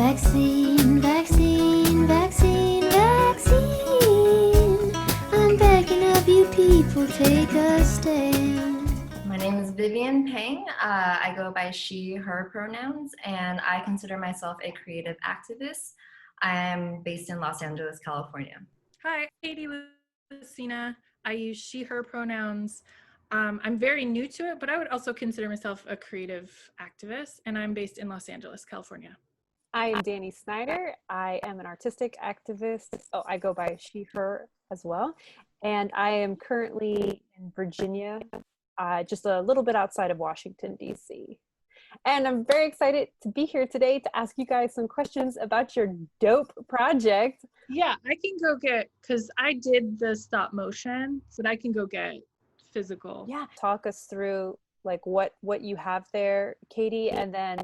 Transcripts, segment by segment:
Vaccine, vaccine, vaccine, vaccine. I'm begging of you people, take a stand. My name is Vivian Peng. I go by she, her pronouns, and I consider myself a creative activist. I am based in Los Angeles, California. Hi, Katie Lucina. I use she, her pronouns. I'm very new to it, but I would also consider myself a creative activist, and I'm based in Los Angeles, California. I am Danny Snyder. I am an artistic activist. Oh, I go by she, her as well. And I am currently in Virginia, just a little bit outside of Washington, D.C. And I'm very excited to be here today to ask you guys some questions about your dope project. Yeah, I can go get, because I did the stop motion, so I can go get physical. Yeah, talk us through like what you have there, Katie, and then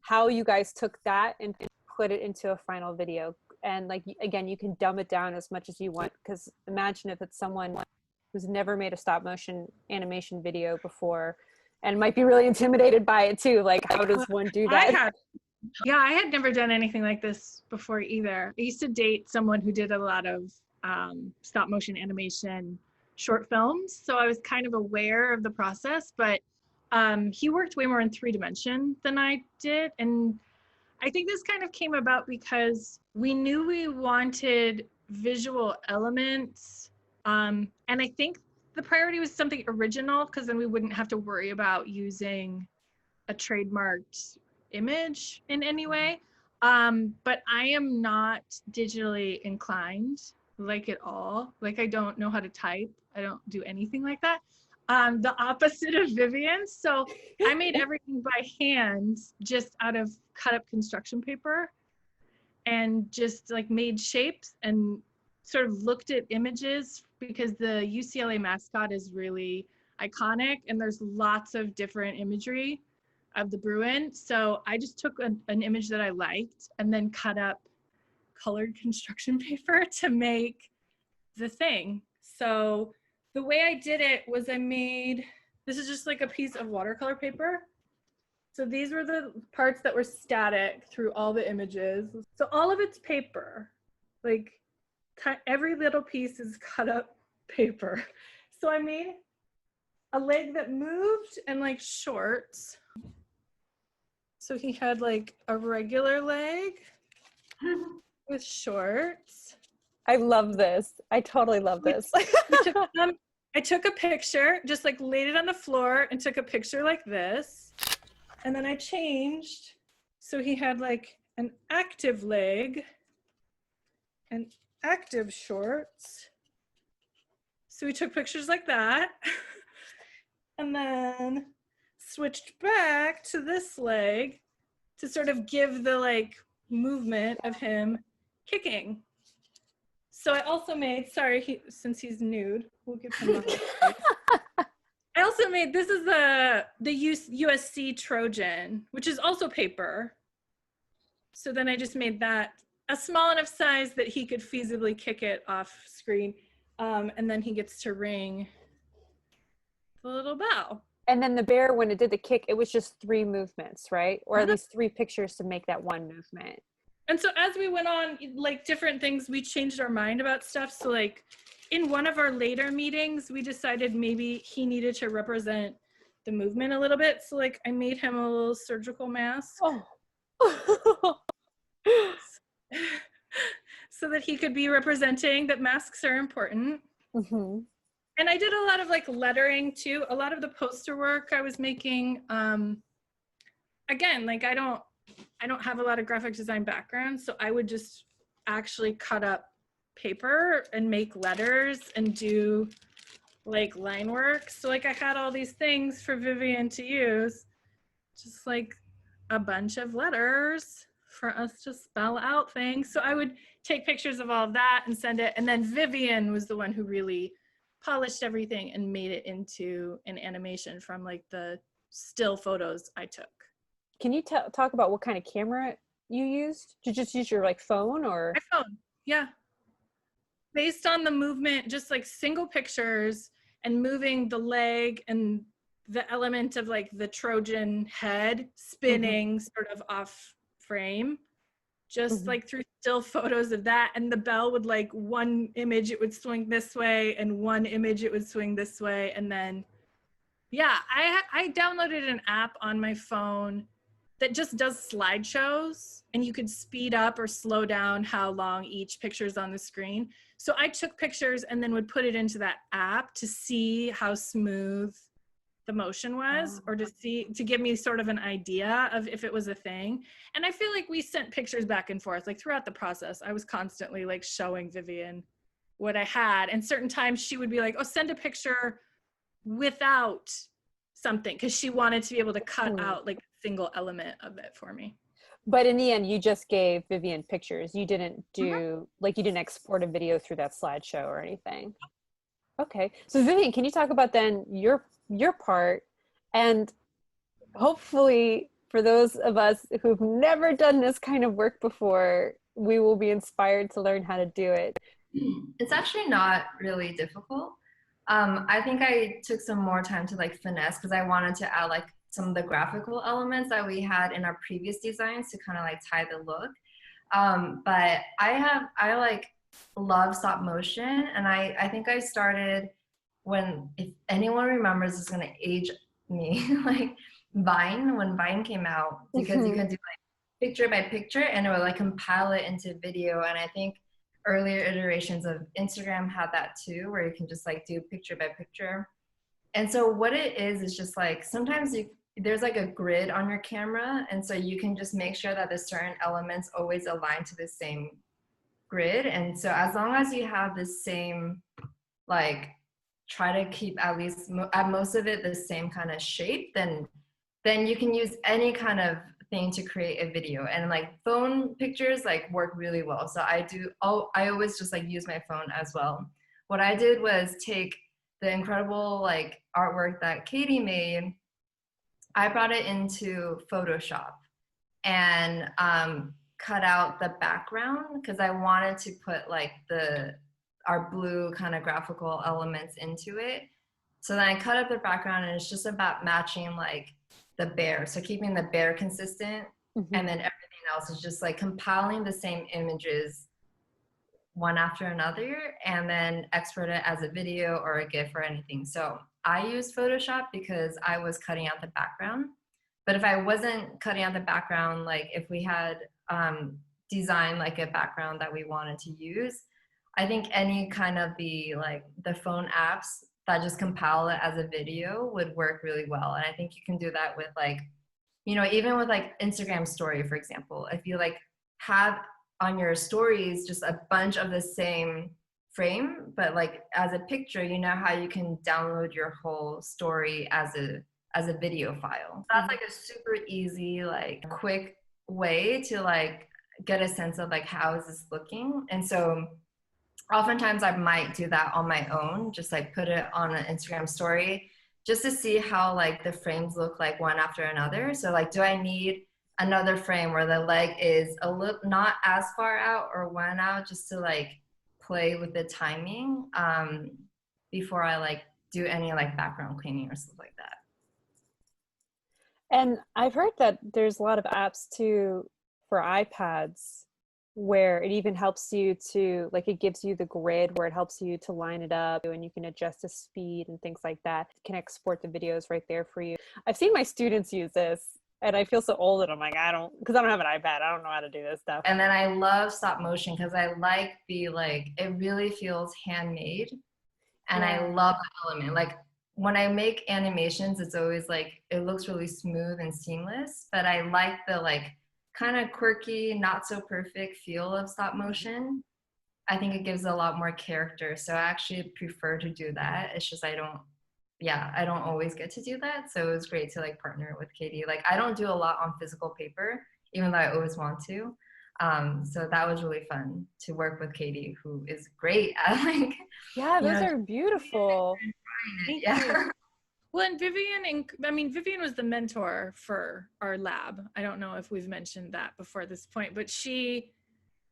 how you guys took that and put it into a final video. And like, again, you can dumb it down as much as you want, because imagine if it's someone who's never made a stop motion animation video before and might be really intimidated by it too. Like, how does one do that? I had never done anything like this before either. I used to date someone who did a lot of stop motion animation short films, so I was kind of aware of the process, but he worked way more in 3D than I did. And I think this kind of came about because we knew we wanted visual elements. And I think the priority was something original, because then we wouldn't have to worry about using a trademarked image in any way. But I am not digitally inclined, like at all. Like, I don't know how to type. I don't do anything like that. The opposite of Vivian. So I made everything by hand, just out of cut up construction paper, and just like made shapes and sort of looked at images, because the UCLA mascot is really iconic and there's lots of different imagery of the Bruin. So I just took an image that I liked and then cut up colored construction paper to make the thing. So the way I did it was this is just like a piece of watercolor paper. So these were the parts that were static through all the images. So all of it's paper, like every little piece is cut up paper. So I made a leg that moved and like shorts. So he had like a regular leg with shorts. I love this. I totally love this. I took a picture, just like laid it on the floor and took a picture like this. And then I changed. So he had like an active leg and active shorts. So we took pictures like that. And then switched back to this leg to sort of give the like movement of him kicking. So I also made, since he's nude, we'll give him a I also made, this is the USC Trojan, which is also paper. So then I just made that a small enough size that he could feasibly kick it off screen. And then he gets to ring the little bell. And then the bear, when it did the kick, it was just 3 movements, right? Or at least 3 pictures to make that one movement. And so as we went on, like different things, we changed our mind about stuff. So like in one of our later meetings, we decided maybe he needed to represent the movement a little bit. So like I made him a little surgical mask. Oh. So that he could be representing that masks are important. Mm-hmm. And I did a lot of like lettering too. A lot of the poster work I was making, again, like I don't have a lot of graphic design background, so I would just actually cut up paper and make letters and do like line work. So like I had all these things for Vivian to use, just like a bunch of letters for us to spell out things. So I would take pictures of all of that and send it. And then Vivian was the one who really polished everything and made it into an animation from like the still photos I took. Can you talk about what kind of camera you used? Did you just use your like phone or? My phone, yeah. Based on the movement, just like single pictures and moving the leg and the element of like the Trojan head spinning sort of off frame, just like through still photos of that. And the bell would like one image, it would swing this way, and one image it would swing this way. And then, yeah, I downloaded an app on my phone that just does slideshows, and you could speed up or slow down how long each picture is on the screen. So I took pictures and then would put it into that app to see how smooth the motion was, or to give me sort of an idea of if it was a thing. And I feel like we sent pictures back and forth, like throughout the process. I was constantly like showing Vivian what I had, and certain times she would be like, oh, send a picture without something, because she wanted to be able to cut out like a single element of it for me. But in the end, you just gave Vivian pictures. You didn't do like, you didn't export a video through that slideshow or anything. Okay, so Vivian, can you talk about then your part, and hopefully for those of us who've never done this kind of work before, we will be inspired to learn how to do it. It's actually not really difficult. I think I took some more time to like finesse, because I wanted to add like some of the graphical elements that we had in our previous designs to kind of like tie the look. But I like love stop motion, and I think I started when, if anyone remembers, it's gonna age me, like Vine, when Vine came out, because you can do like picture by picture and it would like compile it into video. And I think earlier iterations of Instagram had that too, where you can just like do picture by picture. And so what it is just like, sometimes there's like a grid on your camera, and so you can just make sure that the certain elements always align to the same grid. And so as long as you have the same, like, try to keep at least at most of it the same kind of shape, then you can use any kind of thing to create a video. And like phone pictures like work really well. So I always just like use my phone as well. What I did was take the incredible like artwork that Kaity made, I brought it into Photoshop and cut out the background, because I wanted to put like our blue kind of graphical elements into it. So then I cut up the background, and it's just about matching like the bear. So keeping the bear consistent, and then everything else is just like compiling the same images one after another, and then export it as a video or a GIF or anything. So I use Photoshop because I was cutting out the background. But if I wasn't cutting out the background, like if we had designed like a background that we wanted to use, I think any kind of the phone apps that just compile it as a video would work really well. And I think you can do that with like, you know, even with like Instagram story, for example, if you like have on your stories just a bunch of the same frame, but like as a picture, you know how you can download your whole story as a video file. That's like a super easy, like quick way to like get a sense of like how is this looking. And so oftentimes I might do that on my own, just like put it on an Instagram story just to see how like the frames look like one after another. So like, do I need another frame where the leg is a little not as far out or one out, just to like play with the timing before I like do any like background cleaning or stuff like that. And I've heard that there's a lot of apps too for iPads where it even helps you to, like, it gives you the grid where it helps you to line it up, and you can adjust the speed and things like that. It can export the videos right there for you. I've seen my students use this, and I feel so old, and I'm like, because I don't have an iPad, I don't know how to do this stuff. And then I love stop motion because I like it really feels handmade, and I love the element. Like when I make animations, it's always like, it looks really smooth and seamless, but I like the like kind of quirky, not so perfect feel of stop motion. I think it gives a lot more character. So I actually prefer to do that. It's just I don't always get to do that. So it was great to like partner with Kaity. Like I don't do a lot on physical paper, even though I always want to. So that was really fun to work with Kaity, who is great at like. Yeah, those are beautiful. Yeah. Well, and Vivian was the mentor for our lab. I don't know if we've mentioned that before this point, but she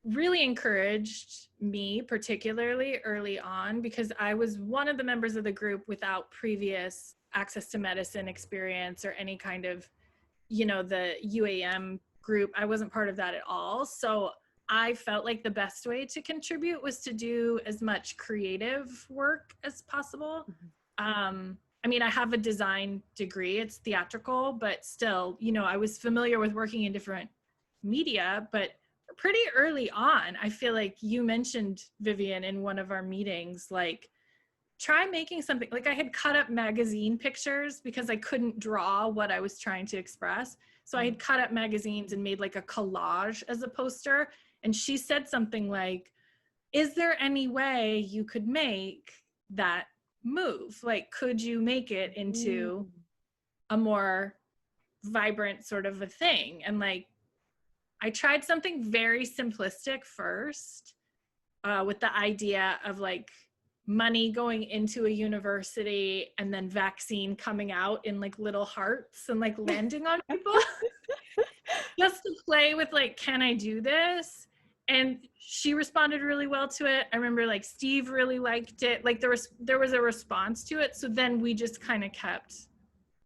really encouraged me, particularly early on, because I was one of the members of the group without previous access to medicine experience or any kind of, the UAM group, I wasn't part of that at all. So I felt like the best way to contribute was to do as much creative work as possible. I mean, I have a design degree, it's theatrical, but still, you know, I was familiar with working in different media, but pretty early on, I feel like you mentioned, Vivian, in one of our meetings, like, try making something. Like, I had cut up magazine pictures because I couldn't draw what I was trying to express. So I had cut up magazines and made like a collage as a poster. And she said something like, is there any way you could make that move? Like, could you make it into a more vibrant sort of a thing? And like, I tried something very simplistic first, with the idea of like money going into a university and then vaccine coming out in like little hearts and like landing on people. Just to play with like, can I do this? And she responded really well to it. I remember like Steve really liked it. Like there was a response to it. So then we just kind of kept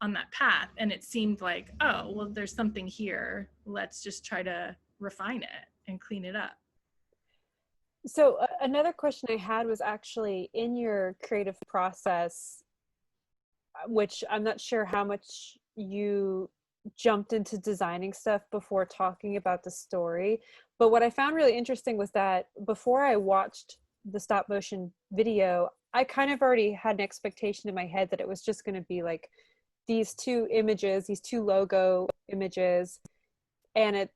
on that path, and it seemed like, oh, well, there's something here. Let's just try to refine it and clean it up. So another question I had was actually in your creative process, which I'm not sure how much you jumped into designing stuff before talking about the story. But what I found really interesting was that before I watched the stop motion video, I kind of already had an expectation in my head that it was just going to be like these two images, these two logo images, and it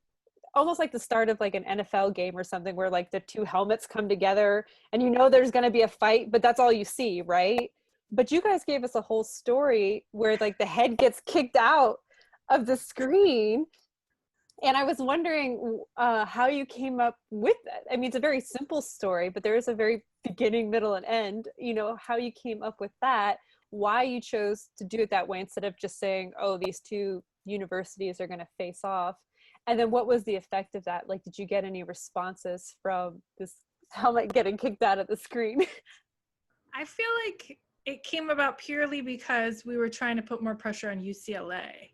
almost like the start of like an NFL game or something where like the two helmets come together and you know there's going to be a fight, but that's all you see, right? But you guys gave us a whole story where like the head gets kicked out of the screen. And I was wondering how you came up with that. I mean, it's a very simple story, but there is a very beginning, middle, and end, you know, how you came up with that, why you chose to do it that way instead of just saying, oh, these two universities are going to face off. And then what was the effect of that? Like, did you get any responses from this helmet getting kicked out of the screen? I feel like it came about purely because we were trying to put more pressure on UCLA.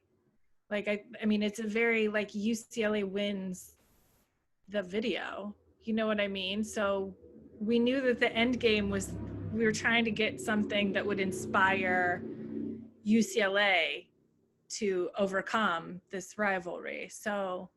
Like, I mean, it's a very, like, UCLA wins the video. You know what I mean? So we knew that the end game was, we were trying to get something that would inspire UCLA to overcome this rivalry. So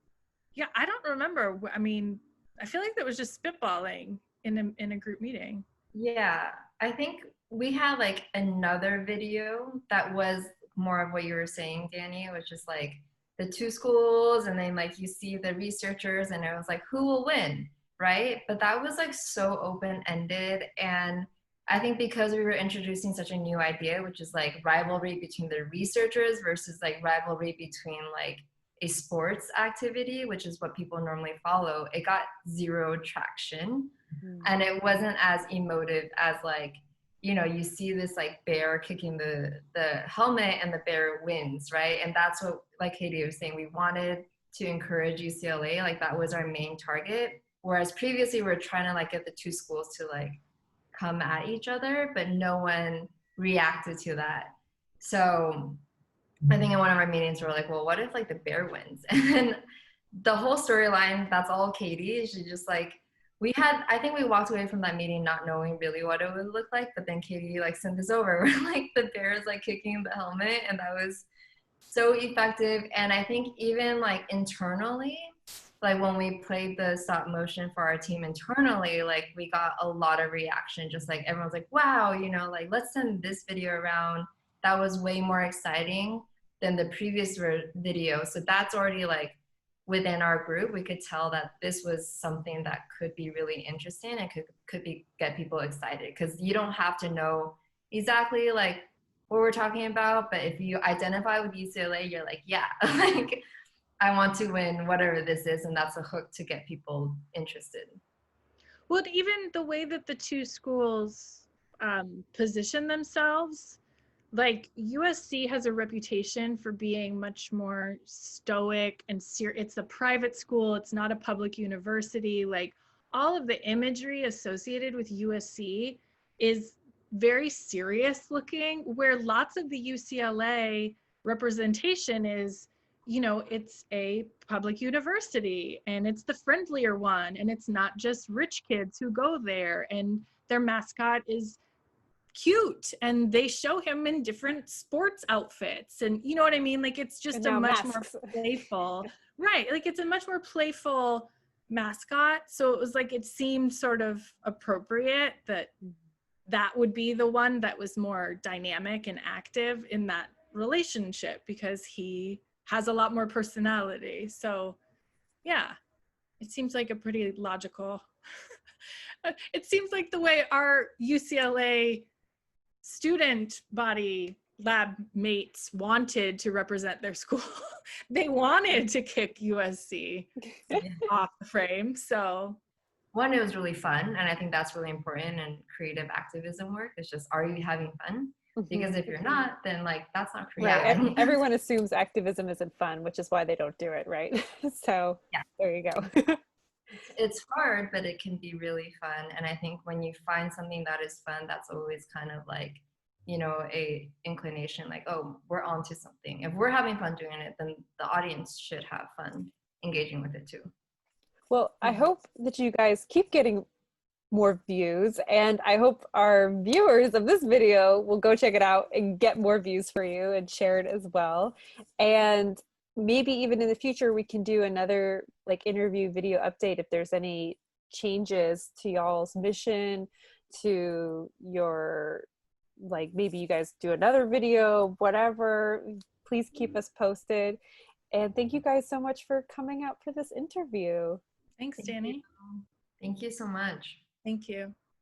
yeah, I don't remember. I mean, I feel like that was just spitballing in a group meeting. Yeah, I think we had like another video that was more of what you were saying, Danny, which is like the two schools, and then like you see the researchers, and it was like, who will win, right? But that was like so open-ended, and I think because we were introducing such a new idea, which is like rivalry between the researchers versus like rivalry between like a sports activity, which is what people normally follow, it got zero traction. And it wasn't as emotive as like, you know, you see this like bear kicking the helmet and the bear wins, right? And that's what, like Kaity was saying, we wanted to encourage UCLA, like that was our main target. Whereas previously we were trying to like get the two schools to like come at each other, but no one reacted to that. So I think in one of our meetings we were like, well, what if like the bear wins? And then the whole storyline, that's all Kaity. She just like, I think we walked away from that meeting not knowing really what it would look like, but then Kaity like sent this over where like the bear is like kicking the helmet, and that was so effective. And I think even like internally, like when we played the stop motion for our team internally, like we got a lot of reaction, just like everyone's like, wow, you know, like let's send this video around. That was way more exciting than the previous video. So that's already like within our group, we could tell that this was something that could be really interesting and could get people excited, because you don't have to know exactly like what we're talking about, but if you identify with UCLA, you're like, yeah, like I want to win whatever this is, and that's a hook to get people interested. Well, even the way that the two schools position themselves, like USC has a reputation for being much more stoic and it's a private school, it's not a public university. Like all of the imagery associated with USC is very serious looking, where lots of the UCLA representation is you know, it's a public university and it's the friendlier one, and it's not just rich kids who go there, and their mascot is cute and they show him in different sports outfits, and you know what I mean? Like it's just And a now much masks. more playful, right? Like it's a much more playful mascot. So it was like, it seemed sort of appropriate that that would be the one that was more dynamic and active in that relationship, because he has a lot more personality. So yeah, it seems like a pretty logical it seems like the way our UCLA student body lab mates wanted to represent their school. They wanted to kick USC off the frame. So One, it was really fun, and I think that's really important in creative activism work. It's just, are you having fun? Because if you're not, then like that's not creative. Right. Everyone assumes activism isn't fun, which is why they don't do it, right? So Yeah. There you go. It's hard, but it can be really fun. And I think when you find something that is fun, that's always kind of like, you know, a inclination like, oh, we're onto something. If we're having fun doing it, then the audience should have fun engaging with it too. Well, I hope that you guys keep getting more views, and I hope our viewers of this video will go check it out and get more views for you and share it as well. And maybe even in the future we can do another like interview video update if there's any changes to y'all's mission, to your, like maybe you guys do another video, whatever. Please keep us posted. And thank you guys so much for coming out for this interview. thanks, Danny. Thank you so much. Thank you.